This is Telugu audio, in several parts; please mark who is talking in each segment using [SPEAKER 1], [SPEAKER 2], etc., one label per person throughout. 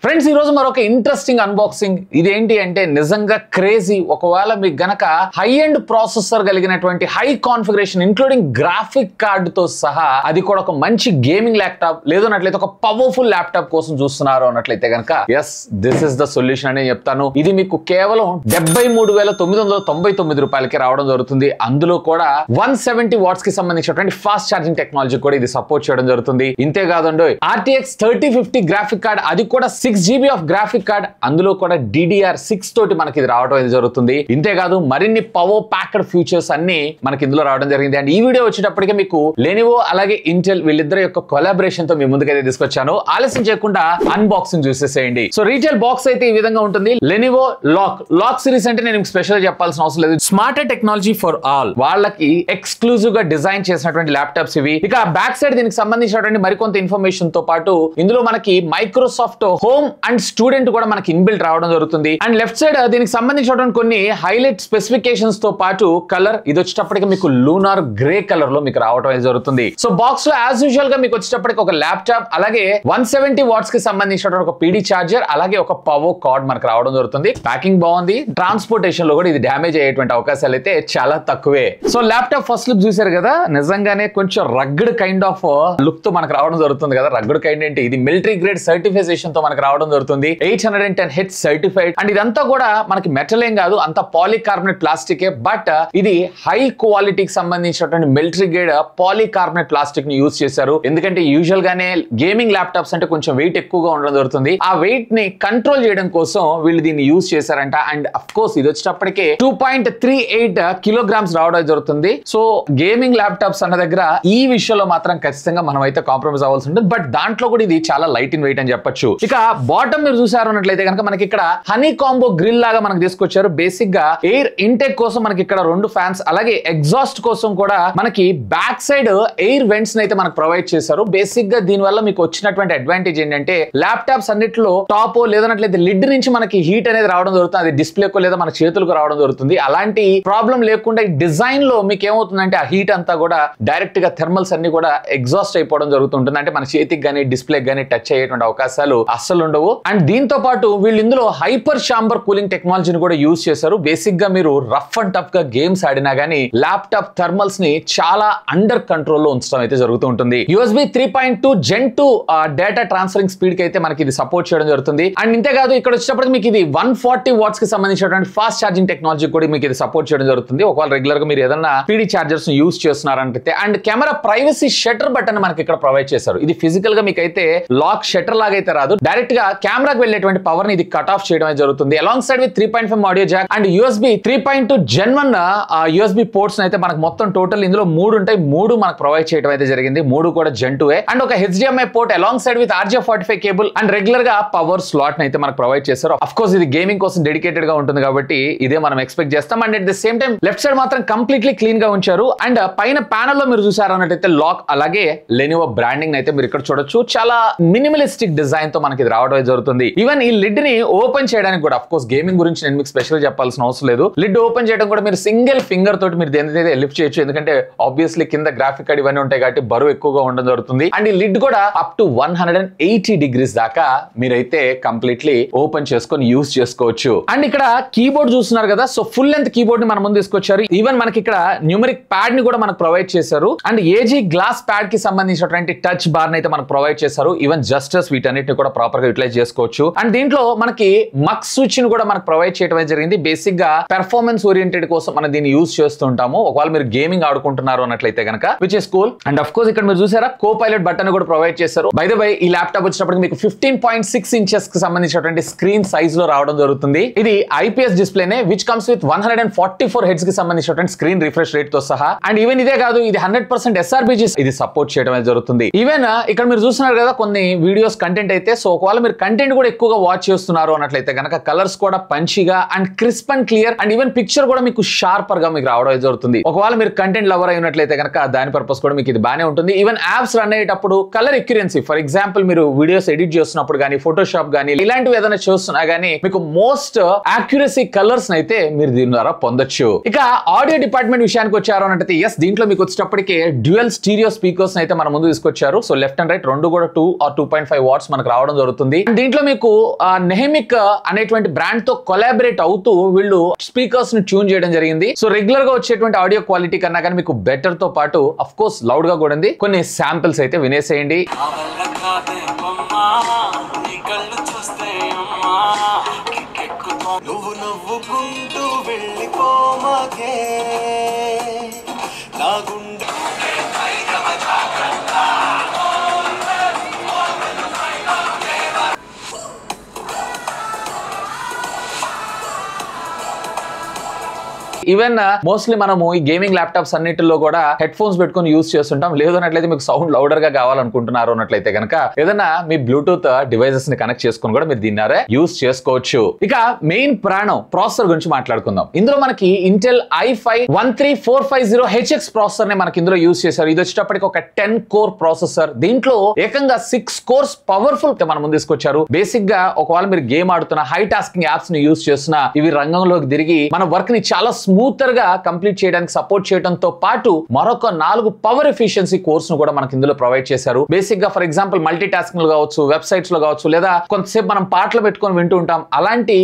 [SPEAKER 1] ఫ్రెండ్స్, ఈ రోజు మరొక ఇంట్రెస్టింగ్ అన్బాక్సింగ్. ఇదేంటి అంటే నిజంగా క్రేజీ. ఒకవేళ మీకు గనక హై ఎండ్ ప్రాసెసర్ కలిగినటువంటి high configuration including graphic card తో సహా, అది కూడా ఒక మంచి గేమింగ్ ల్యాప్టాప్ లేదన్నట్లయితే ఒక పవర్ఫుల్ ల్యాప్టాప్ కోసం చూస్తున్నారు అన్నట్లయితే గనక yes, this is the solution అని చెప్తాను. ఇది మీకు కేవలం 73,999 రూపాయలకి రావడం జరుగుతుంది. అందులో కూడా 170 వాట్స్ కి సంబంధించినటువంటి ఫాస్ట్ ఛార్జింగ్ టెక్నాలజీ కూడా ఇది సపోర్ట్ చేయడం జరుగుతుంది. ఇంతే కాదండి, RTX 3050 గ్రాఫిక్ కార్డ్, అది కూడా 6GB ఆఫ్ గ్రాఫిక్ కార్డ్, అందులో కూడా DDR6 తోటి మనకి ఇది రావడం అనేది జరుగుతుంది. ఇంతే కాదు, మరిన్ని పవర్ ప్యాక్డ్ ఫ్యూచర్స్ అన్ని మనకి ఇందులో రావడం జరిగింది. అండ్ ఈ వీడియో వచ్చేటప్పటికే మీకు లెనోవో అలాగే ఇంటెల్ వీళ్ళిద్దరి యొక్క కొలాబరేషన్ తో మీ ముందుకైతే తీసుకొచ్చాను. ఆలస్యం చేయకుండా అన్బాక్సింగ్ చూసేసేయండి. సో రీటైల్ బాక్స్ అయితే ఈ విధంగా ఉంటుంది. లెనోవో లాక్ సిరీస్ అంటే నేను స్పెషల్ గా చెప్పాల్సిన అవసరం లేదు. స్మార్ట్ టెక్నాలజీ ఫర్ ఆల్ వాళ్ళకి ఎక్స్క్లూజివ్ గా డిజైన్ చేసినటువంటి ల్యాప్టాప్స్ ఇవి. ఇక బ్యాక్ సైడ్ దీనికి సంబంధించినటువంటి మరికొంత ఇన్ఫర్మేషన్ తో పాటు ఇందులో మనకి మైక్రోసాఫ్ట్ హోమ్ అండ్ స్టూడెంట్ కూడా మనకి ఇన్బిల్ట్ రావడం జరుగుతుంది. అండ్ లెఫ్ట్ సైడ్ దీనికి సంబంధించినటువంటి కొన్ని హైలైట్ స్పెసిఫికేషన్స్ తో పాటు కలర్, ఇది వచ్చేటప్పటికి మీకు లూనార్ గ్రే కలర్ లో మీకు రావడం అనేది జరుగుతుంది. సో బాక్స్ లో యాజ్ యూజువల్ గా మీకు వచ్చేటప్పటికి ఒక ల్యాప్టాప్, అలాగే 170 వాట్స్ కి సంబంధించినటువంటి ఒక PD చార్జర్, అలాగే ఒక పవర్ కార్డ్ మనకు రావడం జరుగుతుంది. ప్యాకింగ్ బాగుంది. ట్రాన్స్పోర్టేషన్ లో కూడా ఇది డ్యామేజ్ అయ్యేటువంటి అవకాశాలు అయితే చాలా తక్కువే. సో ల్యాప్టాప్ ఫస్ట్ లుక్ చూసారు కదా, నిజంగానే కొంచెం రగ్గడ్ కైండ్ ఆఫ్ లుక్ తో మనకు రావడం జరుగుతుంది కదా. రగ్గడ్ కైండ్ ఏంటి, ఇది మిలిటరీ గ్రేడ్ సర్టిఫికేషన్ తో మనకు రావడం జరుగుతుంది. 810H certified. అండ్ ఇదంతా కూడా మనకి మెటల్ ఏం కాదు, అంత పాలికార్బోనేట్ ప్లాస్టికే. బట్ ఇది హై క్వాలిటీకి సంబంధించినటువంటి మిలిటరీ గ్రేడ్ పాలికార్బోనేట్ ప్లాస్టిక్ ని యూజ్ చేశారు. ఎందుకంటే యూజువల్ గానే గేమింగ్ ల్యాప్టాప్స్ అంటే కొంచెం వెయిట్ ఎక్కువగా ఉండడం జరుగుతుంది. ఆ వెయిట్ ని కంట్రోల్ చేయడం కోసం వీళ్ళు దీన్ని యూజ్ చేశారంట. అండ్ అఫ్ కోర్స్ ఇది వచ్చేటప్పటికే 2.38 కిలోగ్రామ్స్ రావడం జరుగుతుంది. సో గేమింగ్ ల్యాప్టాప్స్ అన్న దగ్గర ఈ విషయంలో మాత్రం ఖచ్చితంగా మనం అయితే కాంప్రమైజ్ అవ్వాల్సి ఉంటుంది. బట్ దాంట్లో కూడా ఇది చాలా లైట్ ఇన్ వెయిట్ అని చెప్పొచ్చు. ఇక బాటమ్ మీరు చూసారు అన్నట్లయితే కనుక మనకి ఇక్కడ హనీ కాంబో గ్రిల్ లాగా మనకు తీసుకొచ్చారు. బేసిక్ గా ఎయిర్ ఇంటేక్ కోసం మనకి ఇక్కడ 2 ఫ్యాన్స్, అలాగే ఎగ్జాస్ట్ కోసం కూడా మనకి బ్యాక్ సైడ్ ఎయిర్ వెంట్స్ అయితే మనకు ప్రొవైడ్ చేశారు. బేసిక్ గా దీని వల్ల మీకు వచ్చినటువంటి అడ్వాంటేజ్ ఏంటంటే ల్యాప్టాప్స్ అన్నిట్లో టాప్ లేదన్నట్లయితే లిడ్ నుంచి మనకి హీట్ అనేది రావడం జరుగుతుంది. అది డిస్ప్లేకో లేదా మన చేతులకు రావడం జరుగుతుంది. అలాంటి ప్రాబ్లం లేకుండా ఈ డిజైన్ లో మీకు ఏమవుతుందంటే ఆ హీట్ అంతా కూడా డైరెక్ట్ గా థర్మల్స్ అన్ని కూడా ఎగ్జాస్ట్ అయిపోవడం జరుగుతుంటుంది. అంటే మన చేతికి గానీ డిస్ప్లే గానీ టచ్ అయ్యేటువంటి అవకాశాలు అస్సలు ఉండవు. అండ్ దీంతో పాటు వీళ్ళు ఇందులో హైపర్ చాంబర్ కూలింగ్ టెక్నాలజీని కూడా యూజ్ చేశారు. బేసిక్ గా మీరు రఫ్ అండ్ టఫ్ గా గేమ్స్ ఆడినా గానీ ల్యాప్టాప్ థర్మల్స్ ని చాలా అండర్ కంట్రోల్ లో ఉంచడం అయితే జరుగుతూ ఉంటుంది. USB 3.2 Gen 2 data transferring speed కి అయితే మనకి ఇది సపోర్ట్ చేయడం జరుగుతుంది. అండ్ ఇంతేకాదు ఇక్కడ వచ్చేటప్పటికి మీకు ఇది 140 వాట్స్ కి సంబంధించినటువంటి ఫాస్ట్ ఛార్జింగ్ టెక్నాలజీ కూడా మీకు ఇది సపోర్ట్ చేయడం జరుగుతుంది. ఒకవేళ రెగ్యులర్ గా మీరు ఏదైనా PD చార్జర్స్ ని యూజ్ చేస్తున్నారంటే. And camera privacy shutter button మనకి ఇక్కడ ప్రొవైడ్ చేశారు. ఇది ఫిజికల్ గా మీకైతే లాక్ షట్టర్ లాగా అయితే రాదు. డైరెక్ట్ గా కెమెరాకి వెళ్ళేటువంటి పవర్ ని ఇది కట్ ఆఫ్ చేయడం జరుగుతుంది. Along side with 3.5 audio Jack and USB 3.2 Gen 1 USB ports అయితే మనకు మొత్తం టోటల్ ఇందులో 3 ఉంటాయి. 3 మనకు ప్రొవైడ్ చేయడం అయితే జరిగింది. 3 కూడా Gen 2 అండ్ ఒక HDMI port along side with RJ45 cable and regular గా పవర్ స్లాట్ అయితే మనకు ప్రొవైడ్ చేశారు. అఫ్ కోర్స్ ఇది గేమింగ్ కోసం డెడికేటెడ్ గా ఉంటుంది కాబట్టి ఇదే మనం ఎక్స్పెక్ట్ చేస్తాం. And at the same time left side మాత్రం కంప్లీట్లీ క్లీన్ గా ఉంచారు. అండ్ పైన ప్యానల్ లో మీరు చూసారు అన్నట్టయితే లాక్ అలాగే లెనోవో బ్రాండింగ్ అయితే మీరు ఇక్కడ చూడొచ్చు. చాలా మినిమలిస్టిక్ డిజైన్ తో మనకి ఇది రావడం జరుగుతుంది. ఈవెన్ ఈ లిడ్ ని ఓపెన్ చేయడానికి కూడా అఫ్ కోర్స్ గేమింగ్ గురించి నేను మీకు స్పెషల్ చెప్పాల్సిన అవసరం లేదు. లిడ్ ఓపెన్ చేయడం కూడా మీరు సింగిల్ ఫింగర్ తోటి మీరు దేనిదైతే లిఫ్ట్ చేయొచ్చు. ఎందుకంటే ఆబ్వియస్లీ కింద గ్రాఫిక్ కార్డ్ ఇవన్నీ ఉంటాయి కాబట్టి బరువు ఎక్కువగా ఉండడం జరుగుతుంది. అండ్ ఈ లిడ్ కూడా అప్ టు 180 డిగ్రీస్ దాకా మీరైతే కంప్లీట్లీ ఓపెన్ చేసుకొని యూజ్ చేసుకోవచ్చు. అండ్ ఇక్కడ కీబోర్డ్ చూస్తున్నారు కదా, సో ఫుల్ లెంత్ కీబోర్డ్ ని మన ముందు తీసుకొచ్చారు. ఈవెన్ మనకి ఇక్కడ న్యూమరిక్ ప్యాడ్ ని కూడా మనకు ప్రొవైడ్ చేశారు. అండ్ AG గ్లాస్ ప్యాడ్ కి సంబంధించినటువంటి టచ్ బార్ ని అయితే మనకు ప్రొవైడ్ చేశారు. ఈవెన్ జస్టర్స్ వీటన్నిటిని కూడా ప్రాపర్ గా యూటిలైజ్ చేసుకోవచ్చు. అండ్ దీంట్లో మనకి మక్ స్విచ్ ని కూడా మనకు ప్రొవైడ్ చేయడం జరిగింది. బేసిక్ గా పెర్ఫార్మెన్స్ ఓరియంటెడ్ కోసం మనం దీన్ని యూజ్ చేస్తుంటాము. ఒకవేళ మీరు గేమింగ్ ఆడుకుంటున్నారు అన్నట్లయితే కనుక which is cool. And of course ఇక్కడ మీరు చూసారా కో పైలట్ బటన్ కూడా ప్రొవైడ్ చేశారు. బై ద వే ఈ ల్యాప్టాప్ వచ్చేటప్పటికి మీకు 15.6 ఇంచెస్ కి సంబంధించినటువంటి స్క్రీన్ సైజ్ లో రావడం జరుగుతుంది. ఇది IPS డిస్ప్లేనే విచ్ కమ్స్ విత్ 144 హెడ్స్ కి సంబంధించినటువంటి స్క్రీన్ రిఫ్రెష్ రేట్ తో సహా. అండ్ ఈవెన్ ఇదే కాదు, ఇది 100% SRBG ఇది సపోర్ట్ చేయడం జరుగుతుంది. ఈవెన్ ఇక్కడ మీరు చూస్తున్నారు కదా కొన్ని వీడియోస్ కంటెంట్ అయితే. సో ఒకవేళ మీరు కంటెంట్ కూడా ఎక్కువగా వాచ్ చేస్తున్నారు అన్నట్లయితే కనుక కలర్స్ కూడా పంచిగా and crisp and clear and even picture కూడా మీకు షార్పర్ గా మీకు రావడం జరుగుతుంది. ఒకవేళ మీరు కంటెంట్ లవర్ అయినట్లయితే కనుక దాని పర్పస్ కూడా మీకు ఇది బానే ఉంటుంది. ఈవెన్ యాప్స్ రన్ అయ్యేటప్పుడు కలర్ ఎక్యురెన్సీ, ఫర్ ఎగ్జాంపుల్ మీరు వీడియోస్ ఎడిట్ చేస్తున్నప్పుడు కానీ ఫోటోషాప్ కానీ ఇలాంటివి ఏదైనా చూస్తున్నా కానీ మీకు మోస్ట్ యాక్యురసీ కలర్స్ అయితే మీరు దీని ద్వారా పొందొచ్చు. ఇక ఆడియో డిపార్ట్మెంట్ విషయానికి వచ్చారు అంటే ఎస్, దీంట్లో మీకు వచ్చేటప్పటికే డ్యూయల్ స్టీరియో స్పీకర్స్ అయితే మన ముందు తీసుకొచ్చారు. సో లెఫ్ట్ అండ్ రైట్ రెండు కూడా 2 or 2.5 వాట్స్ మనకు రావడం జరుగుతుంది. జరుగుతుంది. దీంట్లో మీకు నెహమిక్ అనేటువంటి బ్రాండ్ తో కొలాబరేట్ అవుతూ వీళ్ళు స్పీకర్స్ ని ట్యూన్ చేయడం జరిగింది. సో రెగ్యులర్ గా వచ్చేటువంటి ఆడియో క్వాలిటీ కన్నా కానీ మీకు బెటర్ తో పాటు అఫ్ కోర్స్ లౌడ్ గా కూడా ఉంది. కొన్ని శాంపిల్స్ అయితే వినేసేయండి.
[SPEAKER 2] నువ్వు నవ్వుకుంటూ వెళ్ళిపోమాకే నా గుండె
[SPEAKER 1] ఈవెన్ మోస్ట్లీ మనము ఈ గేమింగ్ ల్యాప్టాప్స్ అన్నిటిలో కూడా హెడ్ ఫోన్స్ పెట్టుకుని యూస్ చేస్తుంటాం. లేదన్నట్లయితే మీకు సౌండ్ లౌడర్ గా కావాలనుకుంటున్నారు అన్నట్లయితే కనుక ఏదైనా మీ బ్లూటూత్ డివైసెస్ ని కనెక్ట్ చేసుకుని కూడా మీరు దీన్నారే యూస్ చేసుకోవచ్చు. ఇక మెయిన్ ప్రాణం ప్రాసెసర్ గురించి మాట్లాడుకుందాం. ఇందులో మనకి ఇంటెల్ i5 13450HX ప్రాసెసర్ ని మనకి ఇందులో యూస్ చేశారు. ఇది వచ్చేటప్పటికి ఒక 10 కోర్ ప్రాసెసర్. దీంట్లో ఏకంగా 6 కోర్స్ పవర్ఫుల్ మన ముందు తీసుకొచ్చారు. బేసిక్ గా ఒకవేళ మీరు గేమ్ ఆడుతున్న హై టాస్కింగ్ యాప్స్ ని యూస్ చేస్తున్న ఇవి రంగంలోకి తిరిగి మన వర్క్ ని చాలా స్మూతర్ గా కంప్లీట్ చేయడానికి సపోర్ట్ చేయడంతో పాటు మరొక 4 పవర్ ఎఫిషియన్సీ కోర్స్ ను కూడా మనకి ఇందులో ప్రొవైడ్ చేశారు. బేసిక్ గా ఫర్ ఎగ్జాంపుల్ మల్టీ టాస్కింగ్ కావచ్చు, వెబ్సైట్స్ లో కావచ్చు, లేదా కొంతసేపు మనం పాటలు పెట్టుకొని వింటూ ఉంటాం. అలాంటి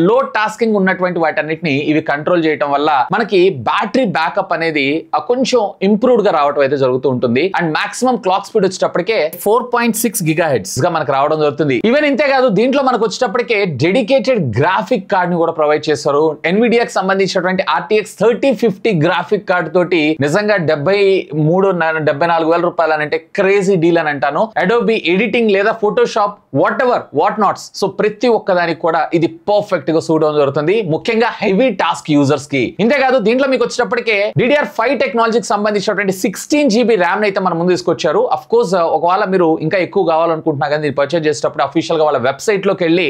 [SPEAKER 1] లో టాస్కింగ్ ఉన్నటువంటి వాటన్నిటిని ఇవి కంట్రోల్ చేయడం వల్ల మనకి బ్యాటరీ బ్యాకప్ అనేది కొంచెం ఇంప్రూవ్డ్ గా రావడం అయితే జరుగుతూ ఉంటుంది. అండ్ మాక్సిమం క్లాక్ స్పీడ్ వచ్చేటప్పటికే 4.6 GHz గా మనకు రావడం జరుగుతుంది. ఈవెన్ ఇంతే కాదు, దీంట్లో మనకు వచ్చేటప్పటికే డెడికేటెడ్ గ్రాఫిక్ కార్డ్ ని కూడా ప్రొవైడ్ చేశారు. ఎన్విడియాకి సంబంధించినటువంటి RTX 3050 గ్రాఫిక్ కార్డ్ తోటి నిజంగా 73-74 వేల రూపాయలు అంటే క్రేజీ డీల్ అని అంటాను. అడోబీ ఎడిటింగ్ లేదా ఫోటోషాప్ వాట్ నాట్స్, సో ప్రతి ఒక్కదానికి కూడా ఇది పర్ఫెక్ట్ గా సూట్ అవడం జరుగుతుంది, ముఖ్యంగా హెవీ టాస్క్ యూజర్స్ కి. ఇంతేకాదు దీంట్లో మీకు వచ్చేటప్పటికే DDR5 టెక్నాలజీకి సంబంధించినటువంటి 16 GB ర్యామ్ అయితే మన ముందు తీసుకొచ్చారు. అఫ్ కోర్స్ ఒకవేళ మీరు ఇంకా ఎక్కువ కావాలనుకుంటున్నా కానీ దీన్ని పర్చేజ్ చేసేటప్పుడు అఫీషియల్ గా వాళ్ళ వెబ్సైట్ లోకి వెళ్ళి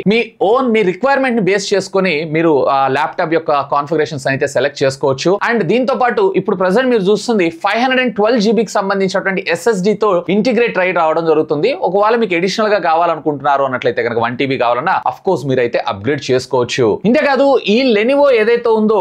[SPEAKER 1] మీ రిక్వైర్మెంట్ ని బేస్ చేసుకుని మీరు ల్యాప్టాప్ యొక్క కాన్ఫిగరేషన్స్ అయితే సెలెక్ట్ చేసుకోవచ్చు. అండ్ దీంతో పాటు ఇప్పుడు ప్రెసెంట్ మీరు చూస్తుంది 512 GB కి సంబంధించినటువంటి SSD తో ఇంటిగ్రేట్ అయి రావడం జరుగుతుంది. ఒకవేళ మీకు అడిషనల్ గా కావాలనుకుంటున్నారు అన్నట్లయితే కనుక 1 TB కావాలన్నా అఫ్ కోర్స్ మీరైతే అప్గ్రేడ్ చేసుకోవచ్చు. ఇంతేకాదు ఈ లెనోవో ఏదైతే ఉందో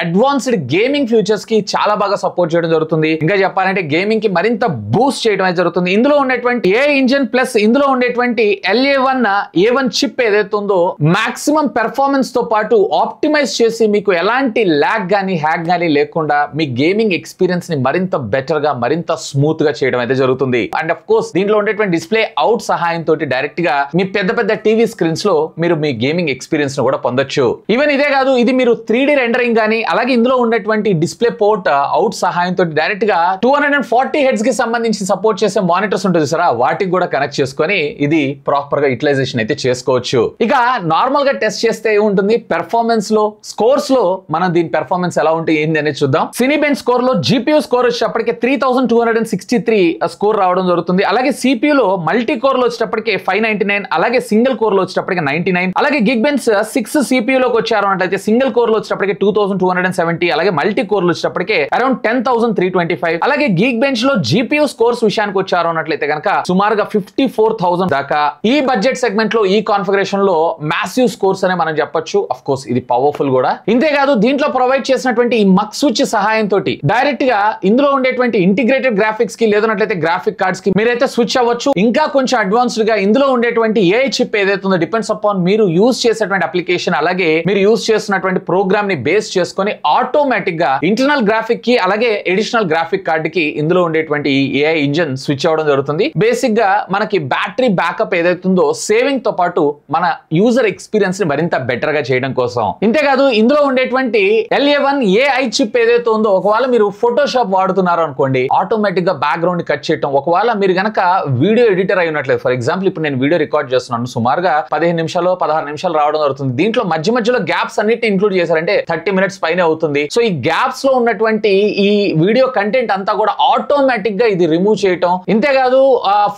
[SPEAKER 1] అడ్వాన్స్డ్ గేమింగ్ ఫ్యూచర్స్ కి చాలా బాగా సపోర్ట్ చేయడం జరుగుతుంది. ఇంకా చెప్పాలంటే గేమింగ్ కి మరింత బూస్ట్ చేయడం అయితే జరుగుతుంది. ఇందులో ఉండేటువంటి AI ఇంజిన్ ప్లస్ ఇందులో ఉండేటువంటి A1 చిప్ ఏదైతే ఉందో మాక్సిమం పెర్ఫార్మెన్స్ తో పాటు ఆప్టిమైజ్ చేసి మీకు ఎలాంటి ల్యాగ్ గానీ హ్యాక్ గానీ లేకుండా మీ గేమింగ్ ఎక్స్పీరియన్స్ ని మరింత బెటర్ గా మరింత స్మూత్ గా చేయడం అయితే జరుగుతుంది. అండ్ అఫ్ కోర్స్ దీంట్లో ఉండేటువంటి డిస్ప్లే అవుట్ సహాయంతో డైరెక్ట్ గా మీ పెద్ద టీవీ స్క్రీన్స్ లో మీరు మీ గేమింగ్ ఎక్స్పీరియన్స్ ను కూడా పొందొచ్చు. ఈవెన్ ఇదే కాదు, ఇది మీరు 3D రెండరింగ్ గానీ అలాగే ఇందులో ఉన్నటువంటి డిస్ప్లే పోర్ట్ అవుట్ సహాయంతో డైరెక్ట్ గా 240 Hz కి సంబంధించి సపోర్ట్ చేసే మానిటర్స్ ఉంటుంది సరే, వాటికి కూడా కనెక్ట్ చేసుకొని ఇది ప్రాపర్ గా యూటిలైజేషన్ అయితే చేసుకోవచ్చు. ఇక నార్మల్ గా టెస్ట్ చేస్తే ఏముంటుంది, పెర్ఫార్మెన్స్ లో స్కోర్స్ లో మనం దీని పెర్ఫార్మెన్స్ ఎలా ఉంటుంది ఏంది అనేది చూద్దాం. సినీబెంచ్ స్కోర్ లో GPU స్కోర్ వచ్చేటప్పటికి 3263 స్కోర్ రావడం జరుగుతుంది. అలాగే CPU లో మల్టీ కోర్ లో వచ్చేటప్పటికి 599, అలాగే సింగిల్ కోర్ లో వచ్చేటప్పటికి 99, అలాగే గిగ్ బెంచ్ 6 CPU లోకి వచ్చారు అంటే సింగిల్ కోర్ లో వచ్చేటప్పటికి 2270, అలాగే మల్టీ కోర్ లో వచ్చేటప్పటికి అరౌండ్ 10,325, అలాగే గిగ్ బెంచ్ లో GPU స్కోర్స్ విషయానికి వచ్చారు అన్నట్లయితే కనుక సుమారుగా 54,000 దాకా. ఈ బడ్జెట్ సెగ్మెంట్ లో ఈ కాన్ఫిగరేషన్ లో మ్యాసివ్ స్కోర్స్ అనే మనం చెప్పొచ్చు. అఫ్ కోర్స్ ఇది పవర్ఫుల్ కూడా. ఇంతేకాదు దీంట్లో ప్రొవైడ్ చేసినటువంటి ఈ మక్ స్విచ్ సహాయంతో డైరెక్ట్ గా ఇందులో ఉండేటువంటి ఇంటిగ్రేటెడ్ గ్రాఫిక్స్ కి లేదన్నట్లయితే గ్రాఫిక్ కార్డ్స్ కి మీరైతే స్విచ్ అవ్వచ్చు. ఇంకా కొంచెం అడ్వాన్స్డ్ గా ఇందులో ఉండేటువంటి AI చిప్ ఏదైతే ఉందో డిపెండ్స్ అపాన్ మీరు యూజ్ చేసేటువంటి అప్లికేషన్ అలాగే మీరు యూజ్ చేస్తున్నటువంటి ప్రోగ్రామ్ ని బేస్ చేసుకొని ఆటోమేటిక్ గా ఇంటర్నల్ గ్రాఫిక్ కి అలాగే ఎడిషనల్ గ్రాఫిక్ కార్డ్ కి ఇందులో ఉండేటువంటి AI ఇంజిన్ స్విచ్ అవ్వడం జరుగుతుంది. బేసిక్ గా మనకి బ్యాటరీ బ్యాకప్ ఏదైతే ఉందో సేవింగ్ తో పాటు మన యూజర్ ఎక్స్పీరియన్స్ ని మరింత బెటర్ గా చేయడం కోసం. ఇంతేకాదు ఇందులో ఉండేటువంటి LA1 AI చిప్ ఏదైతే ఉందో ఒకవేళ మీరు ఫోటోషాప్ వాడుతున్నారు అనుకోండి, ఆటోమేటిక్ గా బ్యాక్గ్రౌండ్ ని కట్ చేయడం. ఒకవేళ మీరు గనక వీడియో ఎడిటర్ అయి ఉన్నట్లేదు, ఫర్ ఎగ్జాంపుల్ ఇప్పుడు నేను వీడియో రికార్డ్ చేస్తున్నాను, సుమారుగా 15 నిమిషాలు 16 నిమిషాలు రావడం జరుగుతుంది. దీంట్లో మధ్యలో గ్యాప్స్ అన్నిటిని ఇంక్లూడ్ చేశారంటే 30 minutes పైనే అవుతుంది. సో ఈ గ్యాప్స్ లో ఉన్నటువంటి ఈ వీడియో కంటెంట్ అంతా కూడా ఆటోమేటిక్ గా ఇది రిమూవ్ చేయటం. ఇంతేకాదు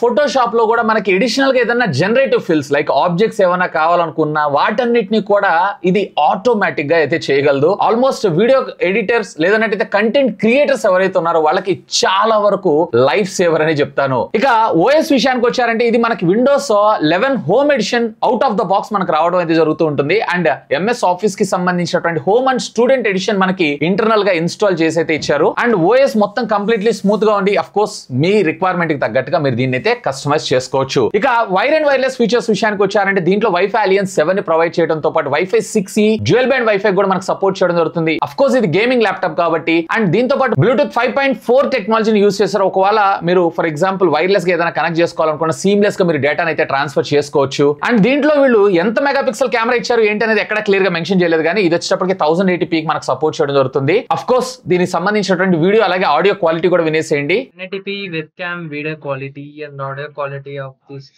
[SPEAKER 1] ఫోటోషాప్ లో కూడా మనకి ఎడిషనల్ గా ఏదైనా జనరేటివ్ ఫిల్స్ లైక్ ఆబ్జెక్ట్స్ ఏమైనా కావాలనుకున్నా వాటన్నిటిని కూడా ఇది ఆటోమేటిక్ గా అయితే చేయగలదు. చేయగలదు. ఆల్మోస్ట్ వీడియో ఎడిటర్స్ లేదంటే కంటెంట్ క్రియేటర్స్ ఎవరైతే ఉన్నారో వాళ్ళకి చాలా వరకు లైఫ్ సేవర్ అని చెప్తాను. ఇక ఓఎస్ విషయానికి వచ్చారంటే ఇది మనకి Windows 11 home edition out of the box మనకు రావడం అయితే జరుగుతూ ఉంటుంది. అండ్ ఎంఎస్ ఆఫీస్ కి సంబంధించినటువంటి హోమ్ అండ్ స్టూడెంట్ ఎడిషన్ మనకి ఇంటర్నల్ గా ఇన్స్టాల్ చేసి అయితే ఇచ్చారు. అండ్ ఓఎస్ మొత్తం కంప్లీట్లీ స్మూత్ గా ఉండి అఫ్ కోర్స్ మీ రిక్వైర్మెంట్ కి తగ్గట్టుగా మీరు దీన్ని అయితే కస్టమైజ్ చేసుకోవచ్చు. ఇక వైర్ అండ్ వైర్లెస్ ఫీచర్స్ విషయానికి వచ్చారంటే దీంట్లో వైఫై అలియన్స్ 7 ని ప్రొవైడ్ చేయడంతో పాటు wifi 6E dual band wifi కూడా మనకు సపోర్ట్ చేయడం జరుగుతుంది. అఫ్ కోర్స్ ఇది గేమింగ్ ల్యాప్టాప్ కాబట్టి. అండ్ దీంతో పాటు బ్లూటూత్ 5.4 టెక్నాలజీని యూస్ చేస్తారు. ఒకవేళ మీరు ఫర్ ఎగ్జాంపుల్ వైర్లెస్ గా ఏదైనా కనెక్ట్ చేసుకోవాలనుకున్న సీమ్లెస్ గా మీరు డేటాను అయితే ట్రాన్స్ఫర్ చేసుకోవచ్చు. అండ్ దీంట్లో వీళ్ళు ఎంత మెగాపిక్సెల్ కెమెరా ఇచ్చారు ఏంటి అనేది ఎక్కడ క్లియర్ గా మెన్షన్ చేయలేదు, కానీ ఇది వచ్చేటప్పటికి 1080p మనకు సపోర్ట్ చేయడం జరుగుతుంది. అఫ్ కోర్స్ దీనికి సంబంధించినటువంటి వీడియో అలాగే ఆడియో క్వాలిటీ కూడా వినేసేయండి.
[SPEAKER 3] 1080p webcam video quality and audio quality of this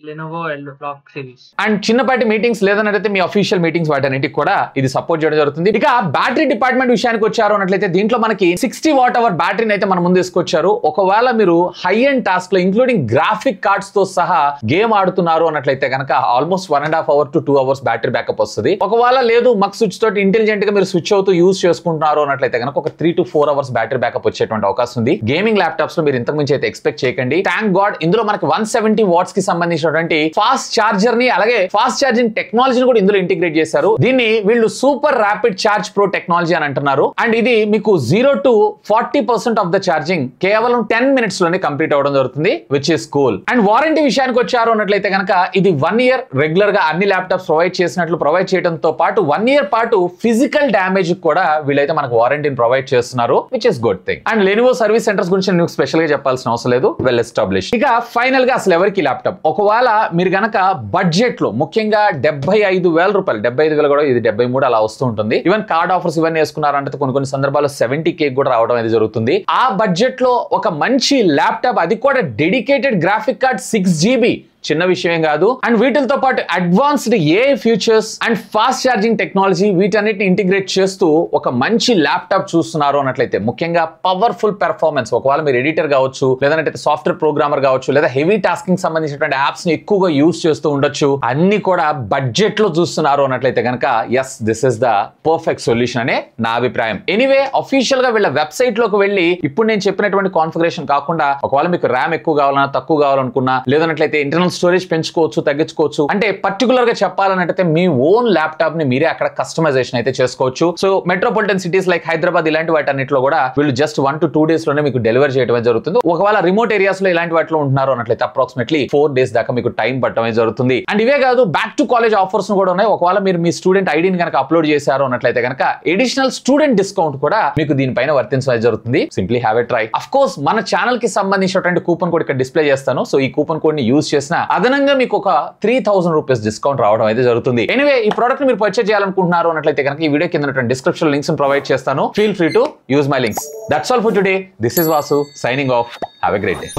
[SPEAKER 3] Lenovo Electroc series.
[SPEAKER 1] And చిన్నపాటి మీటింగ్స్ లేదన్నట్లయితే మీ అఫీషియల్ మీటింగ్స్ వాటన్నిటికి కూడా ఇది సపోర్ట్ చేయడం జరుగుతుంది. ఇక బ్యాటరీ డిపార్ట్మెంట్ విషయానికి వచ్చారు అన్నట్లయితే దీంట్లో మనకి 60 వాట్ అవర్ బ్యాటరీని అయితే మన ముందు తీసుకొచ్చారు. ఒకవేళ మీరు హై ఎండ్ టాస్క్ లో ఇంక్లూడింగ్ గ్రాఫిక్ కార్డ్స్ తో సహా గేమ్ ఆడుతున్నారు అన్నట్లయితే కనుక almost 1.5 hours to 2 hours battery backup వస్తుంది. ఒకవేళ లేదు మక్ స్విచ్ తోటి ఇంటెలిజెంట్ గా మీరు స్విచ్ అవుతూ యూజ్ చేసుకుంటున్నారు అన్నట్లయితే కనుక ఒక 3 to 4 hours బ్యాటరీ బ్యాకప్ వచ్చేటువంటి అవకాశం ఉంది. గేమింగ్ ల్యాప్టాప్స్ లో మీరు ఇంతకు మించి అయితే ఎక్స్పెక్ట్ చేయకండి. థ్యాంక్ గాడ్ ఇందులో మనకి 170 watts కి సంబంధించినటువంటి ఫాస్ట్ చార్జర్ ని అలాగే ఫాస్ట్ ఛార్జింగ్ టెక్నాలజీని కూడా ఇందులో ఇంటిగ్రేట్ చేశారు. దీన్ని వీళ్ళు super rapid charge pro technology అని అంటున్నారు. అండ్ ఇది మీకు 0 to 40% ఆఫ్ ద ఛార్జింగ్ కేవలం 10 minutes లోనే కంప్లీట్ అవడం జరుగుతుంది, which is cool. And warranty విషయానికి వచ్చారు అన్నట్లయితే కనుక ఇది 1 year రెగ్యులర్ గా అన్ని ల్యాప్టాప్స్ ప్రొవైడ్ చేసినట్లు ప్రొవైడ్ చేయడంతో పాటు 1 year పాటు ఫిజికల్ డ్యామేజ్ కూడా వీళ్ళైతే మనకు వారంటీని ప్రొవైడ్ చేస్తున్నారు, which is good thing. And Lenovo service centres గురించి నేను స్పెషల్ గా చెప్పాల్సిన అవసరం లేదు, వెల్ ఎస్టాబ్లిష్. ఇక ఫైనల్ గా అసలు ఎవరికి ల్యాప్టాప్ ఒకవేళ మీరు గనక బడ్జెట్ లో ముఖ్యంగా 75,000 రూపాయలు 75,000 కూడా ఇది 73 అలా వస్తూ ఉంటుంది. ఈవెన్ కార్డ్ ఆఫర్స్ ఇవన్నీ వేసుకున్నారంటే కొన్ని సందర్భాల్లో 70K కూడా రావడం అనేది జరుగుతుంది. ఆ బడ్జెట్ లో ఒక మంచి ల్యాప్టాప్, అది కూడా డెడికేటెడ్ గ్రాఫిక్ కార్డ్ 6GB చిన్న విషయం కాదు. అండ్ వీటితో పాటు advanced AI futures and fast charging technology వీటన్నిటిని ఇంటిగ్రేట్ చేస్తూ ఒక మంచి ల్యాప్టాప్ చూస్తున్నారు అన్నట్లయితే ముఖ్యంగా పవర్ఫుల్ పెర్ఫార్మెన్స్, ఒకవేళ మీరు ఎడిటర్ కావచ్చు లేదంటే సాఫ్ట్వేర్ ప్రోగ్రామర్ కావచ్చు లేదా హెవీ టాస్కింగ్ సంబంధించినటువంటి యాప్స్ ని ఎక్కువగా యూస్ చేస్తూ ఉండొచ్చు, అన్ని కూడా బడ్జెట్ లో చూస్తున్నారు అన్నట్లయితే కనుక yes this is the perfect solution అనే నా అభిప్రాయం. ఎనీవే అఫీషియల్ గా వీళ్ళ వెబ్సైట్ లోకి వెళ్ళి ఇప్పుడు నేను చెప్పినటువంటి కాన్ఫిగరేషన్ కాకుండా ఒకవేళ మీకు ర్యామ్ ఎక్కువ కావాలన్నా తక్కువ కావాలనుకున్నా లేదన్నట్లయితే ఇంటర్నల్ స్టోరేజ్ పెంచుకోవచ్చు తగ్గించుకోవచ్చు, అంటే పర్టికులర్ గా చెప్పాలన్నట్లయితే మీ ఓన్ ల్యాప్టాప్ ని మీరే అక్కడ కస్టమైజేషన్ అయితే చేసుకోవచ్చు. So metropolitan cities like Hyderabad ఇలాంటి వాటన్నిటిలో కూడా వీళ్ళు జస్ట్ 1 to 2 days లోనే మీకు డెలివరీ చేయడం జరుగుతుంది. ఒకవేళ రిమోట్ ఏరియాస్ లో ఇలాంటి వాటిలో ఉంటున్నారు అన్నట్లయితే అప్రాక్సిమేట్లీ 4 days దాకా మీకు టైం పట్టడం జరుగుతుంది. అండ్ ఇవే కాదు బ్యాక్ టు కాలేజ్ ఆఫర్స్ కూడా ఉన్నాయి. ఒకవేళ మీరు మీ స్టూడెంట్ ఐడిని కనుక అప్లోడ్ చేశారు అన్నట్లయితే కనుక ఎడిషనల్ స్టూడెంట్ డిస్కౌంట్ కూడా మీకు దీనిపైన వర్తించడం జరుగుతుంది. Simply have a try. Of course మన ఛానల్ కి సంబంధించినటువంటి కూపన్ కోడ్ ఇక్కడ డిస్ప్లే చేస్తాను. సో ఈ కూపన్ కోడ్ ని యూజ్ చేసిన అదనంగా మీకు ఒక 3,000 రూపీస్ డిస్కౌంట్ రావడం అయితే జరుగుతుంది. ఎనివే ఈ ప్రోడక్ట్ ని మీరు పర్చేజ్ చేయాలనుకుంటున్నారు అన్నట్లయితే కనుక ఈ వీడియో కింద డిస్క్రిప్షన్ లింక్స్ ప్రొవైడ్ చేస్తాను. Feel free to use my links. That's all for today. This is Vasu signing off. Have a great day.